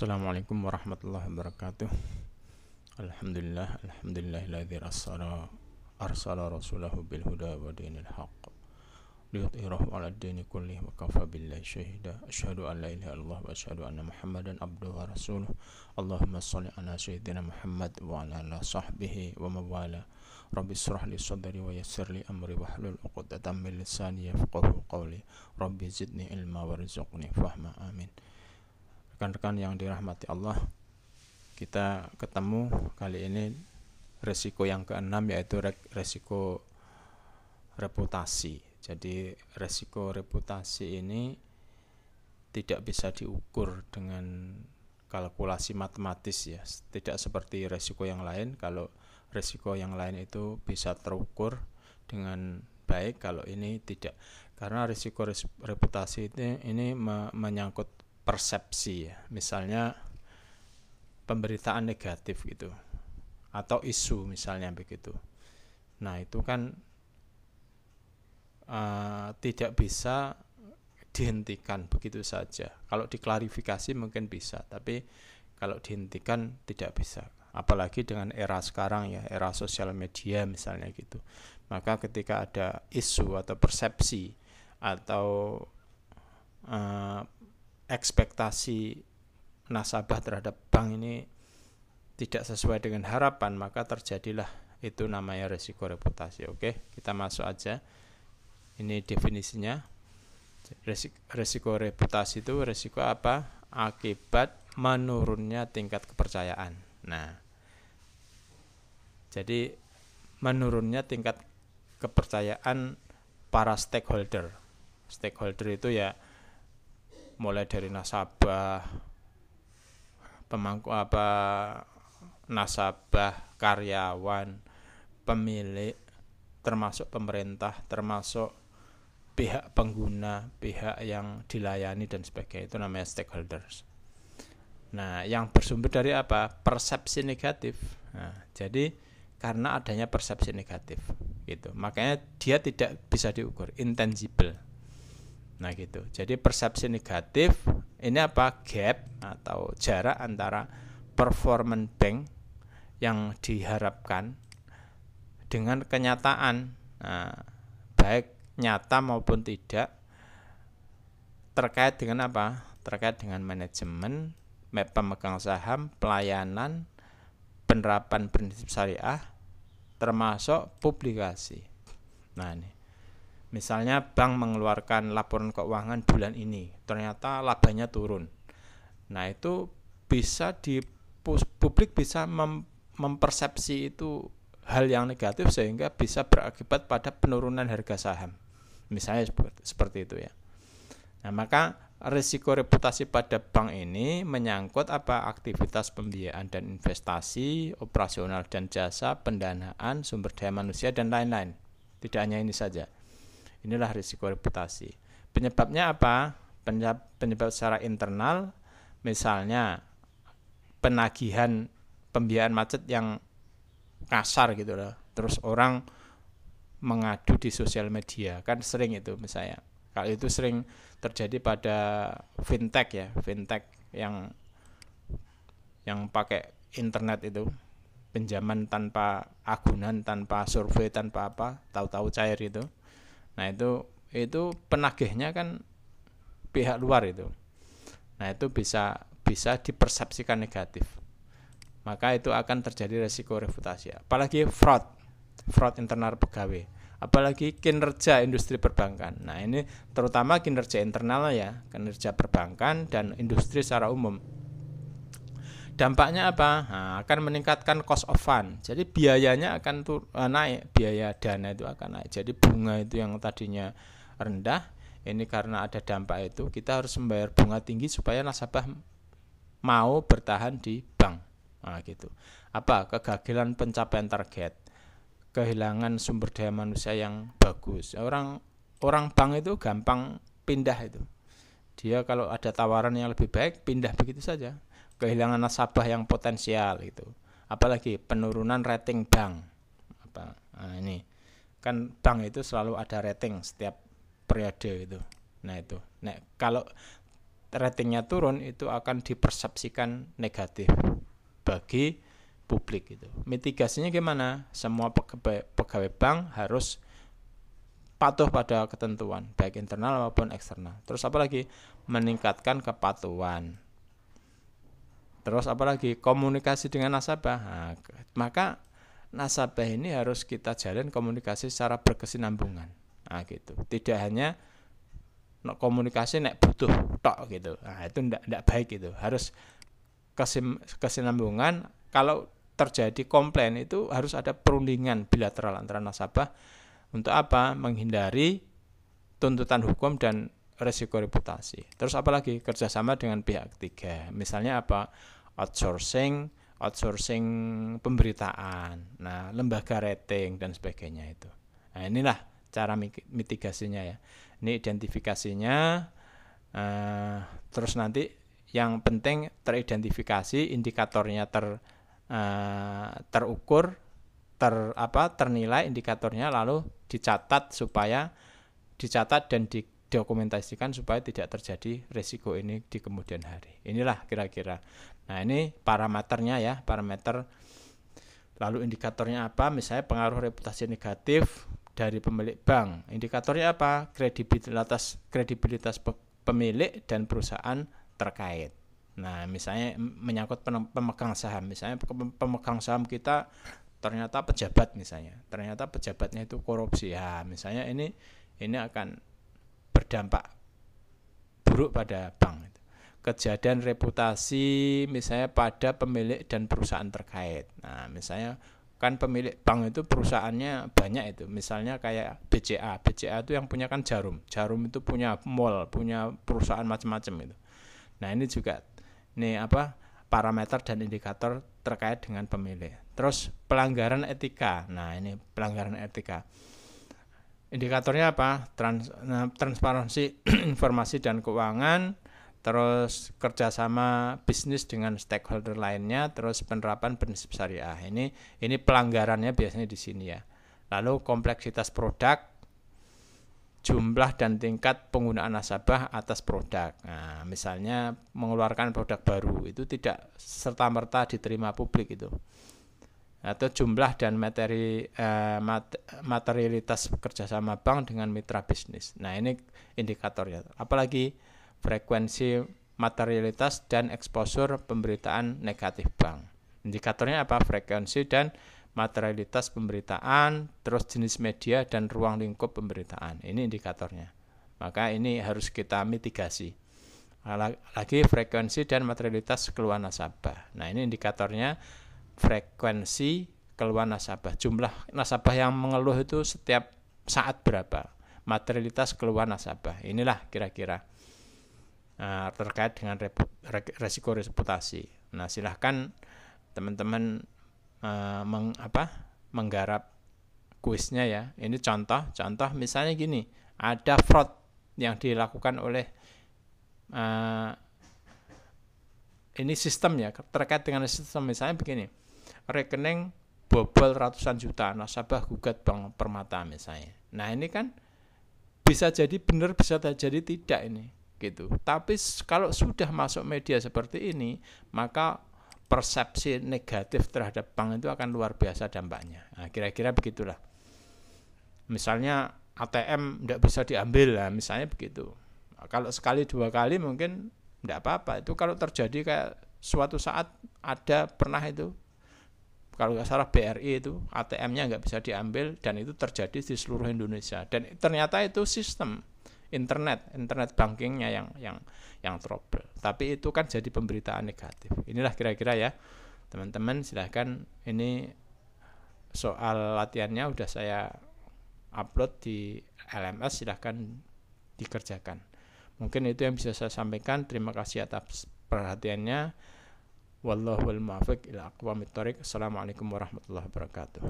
Assalamualaikum warahmatullahi wabarakatuh. Alhamdulillahilladzi arsala rasulahu bil huda wa dinil haqq liyudhhirahu 'alad dini kullih wa kafa billahi syahida. Asyhadu an la ilaha illallah wa asyhadu anna Muhammadan abduhu wa rasuluh. Allahumma shalli ala sayyidina Muhammad wa ala alihi sahbihi wa mawala. Rabbi shrah li sadri wa yassir li amri wahlul 'uqdatam min lisani yafqahu qawli. Rabbi zidni ilma warzuqni fahma. Amin. Rekan-rekan yang dirahmati Allah, kita ketemu kali ini resiko yang keenam, yaitu resiko reputasi. Jadi resiko reputasi ini tidak bisa diukur dengan kalkulasi matematis ya, tidak seperti resiko yang lain. Kalau resiko yang lain itu bisa terukur dengan baik, kalau ini tidak, karena resiko reputasi ini menyangkut persepsi ya, misalnya pemberitaan negatif gitu atau isu misalnya begitu. Nah itu kan tidak bisa dihentikan begitu saja. Kalau diklarifikasi mungkin bisa, tapi kalau dihentikan tidak bisa. Apalagi dengan era sekarang ya, era sosial media misalnya gitu. Maka ketika ada isu atau persepsi atau ekspektasi nasabah terhadap bank ini tidak sesuai dengan harapan, maka terjadilah itu namanya resiko reputasi. Oke, kita masuk aja. Ini definisinya. Resiko reputasi itu resiko apa? Akibat menurunnya tingkat kepercayaan. Nah, jadi menurunnya tingkat kepercayaan para stakeholder. Stakeholder itu ya mulai dari nasabah, nasabah, karyawan, pemilik, termasuk pemerintah, termasuk pihak pengguna, pihak yang dilayani dan sebagainya. Itu namanya stakeholders. Nah, yang bersumber dari apa? Persepsi negatif. Nah, jadi karena adanya persepsi negatif gitu, makanya dia tidak bisa diukur, intangible. Nah gitu. Jadi persepsi negatif ini apa? Gap atau jarak antara performance bank yang diharapkan dengan kenyataan, baik nyata maupun tidak, terkait dengan apa? Terkait dengan manajemen, pemegang saham, pelayanan, penerapan prinsip syariah, termasuk publikasi. Nah ini, misalnya bank mengeluarkan laporan keuangan bulan ini, ternyata labanya turun. Nah itu bisa publik bisa mempersepsi itu hal yang negatif, sehingga bisa berakibat pada penurunan harga saham. Misalnya seperti itu ya. Nah maka risiko reputasi pada bank ini menyangkut apa? Aktivitas pembiayaan dan investasi, operasional dan jasa, pendanaan, sumber daya manusia dan lain-lain. Tidak hanya ini saja. Inilah risiko reputasi. Penyebabnya apa? Penyebab secara internal, misalnya penagihan pembiayaan macet yang kasar gitu loh. Terus orang mengadu di sosial media, kan sering itu misalnya. Kalau itu sering terjadi pada fintech ya, fintech yang pakai internet itu, pinjaman tanpa agunan, tanpa survei, tanpa apa, tahu-tahu cair itu. Nah itu penagihnya kan pihak luar itu. Nah itu bisa dipersepsikan negatif. Maka itu akan terjadi resiko reputasi. Apalagi fraud internal pegawai. Apalagi kinerja industri perbankan. Nah ini terutama kinerja internal ya, kinerja perbankan dan industri secara umum. Dampaknya apa? Nah, akan meningkatkan cost of fund. Jadi biayanya akan naik, biaya dana itu akan naik. Jadi bunga itu yang tadinya rendah, ini karena ada dampak itu, kita harus membayar bunga tinggi supaya nasabah mau bertahan di bank. Nah, gitu. Apa? Kegagalan pencapaian target, kehilangan sumber daya manusia yang bagus. Orang bank itu gampang pindah itu. Dia kalau ada tawaran yang lebih baik, pindah begitu saja. Kehilangan nasabah yang potensial itu. Apalagi penurunan rating bank. Nah ini kan bank itu selalu ada rating setiap periode itu. Nah itu. Nah, kalau ratingnya turun itu akan dipersepsikan negatif bagi publik itu. Mitigasinya gimana? Semua pegawai bank harus patuh pada ketentuan baik internal maupun eksternal. Terus apalagi meningkatkan kepatuhan. Terus apalagi komunikasi dengan nasabah. Nah, maka nasabah ini harus kita jalin komunikasi secara berkesinambungan. Nah, gitu. Tidak hanya komunikasi nek butuh tok gitu. Nah, itu ndak baik gitu. Harus kesinambungan. Kalau terjadi komplain itu harus ada perundingan bilateral antara nasabah untuk apa? Menghindari tuntutan hukum dan resiko reputasi. Terus apalagi kerjasama dengan pihak ketiga. Misalnya apa? Outsourcing pemberitaan. Nah, lembaga rating dan sebagainya itu. Nah, inilah cara mitigasinya ya. Ini identifikasinya. Terus nanti yang penting teridentifikasi, indikatornya terukur, ternilai indikatornya, lalu dicatat dan didokumentasikan supaya tidak terjadi risiko ini di kemudian hari. Inilah kira-kira. Nah, ini parameternya ya, parameter. Lalu indikatornya apa? Misalnya pengaruh reputasi negatif dari pemilik bank. Indikatornya apa? Kredibilitas pemilik dan perusahaan terkait. Nah, misalnya menyangkut pemegang saham. Misalnya pemegang saham kita ternyata pejabat misalnya. Ternyata pejabatnya itu korupsi. Ya, misalnya ini akan berdampak buruk pada bank. Kejadian reputasi misalnya pada pemilik dan perusahaan terkait. Nah, misalnya kan pemilik bank itu perusahaannya banyak itu. Misalnya kayak BCA itu yang punya kan Jarum itu punya mall, punya perusahaan macam-macam itu. Nah, ini juga parameter dan indikator terkait dengan pemilik. Terus pelanggaran etika. Nah, ini pelanggaran etika. Indikatornya apa? Transparansi informasi dan keuangan, terus kerjasama bisnis dengan stakeholder lainnya, terus penerapan prinsip syariah. Ini pelanggarannya biasanya di sini ya. Lalu kompleksitas produk, jumlah dan tingkat penggunaan nasabah atas produk. Nah, misalnya mengeluarkan produk baru itu tidak serta-merta diterima publik itu. Atau jumlah dan materialitas kerjasama bank dengan mitra bisnis. Nah, ini indikatornya. Apalagi frekuensi materialitas dan eksposur pemberitaan negatif bank. Indikatornya apa? Frekuensi dan materialitas pemberitaan, terus jenis media dan ruang lingkup pemberitaan. Ini indikatornya. Maka ini harus kita mitigasi. Lagi frekuensi dan materialitas keluhan nasabah. Nah, ini indikatornya frekuensi keluhan nasabah. Jumlah nasabah yang mengeluh itu setiap saat berapa. Materialitas keluhan nasabah. Inilah kira-kira terkait dengan resiko reputasi. Nah, silahkan teman-teman menggarap kuisnya ya. Ini contoh misalnya gini, ada fraud yang dilakukan oleh ini sistem ya, terkait dengan sistem. Misalnya begini, rekening bobol ratusan juta, nasabah gugat Bank Permata misalnya. Nah, ini kan bisa jadi benar, bisa jadi tidak ini gitu. Tapi kalau sudah masuk media seperti ini, maka persepsi negatif terhadap bank itu akan luar biasa dampaknya. Nah, kira-kira begitulah. Misalnya ATM tidak bisa diambil lah, misalnya begitu. Nah, kalau sekali dua kali mungkin tidak apa-apa. Itu kalau terjadi kayak suatu saat ada pernah itu, kalau nggak salah BRI itu ATM-nya nggak bisa diambil dan itu terjadi di seluruh Indonesia. Dan ternyata itu sistem internet bankingnya yang trouble. Tapi itu kan jadi pemberitaan negatif. Inilah kira-kira ya teman-teman. Silahkan, ini soal latihannya udah saya upload di LMS, silahkan dikerjakan. Mungkin itu yang bisa saya sampaikan. Terima kasih atas perhatiannya. Wallahul muwaffiq ila aqwamit thoriq. Assalamualaikum warahmatullahi wabarakatuh.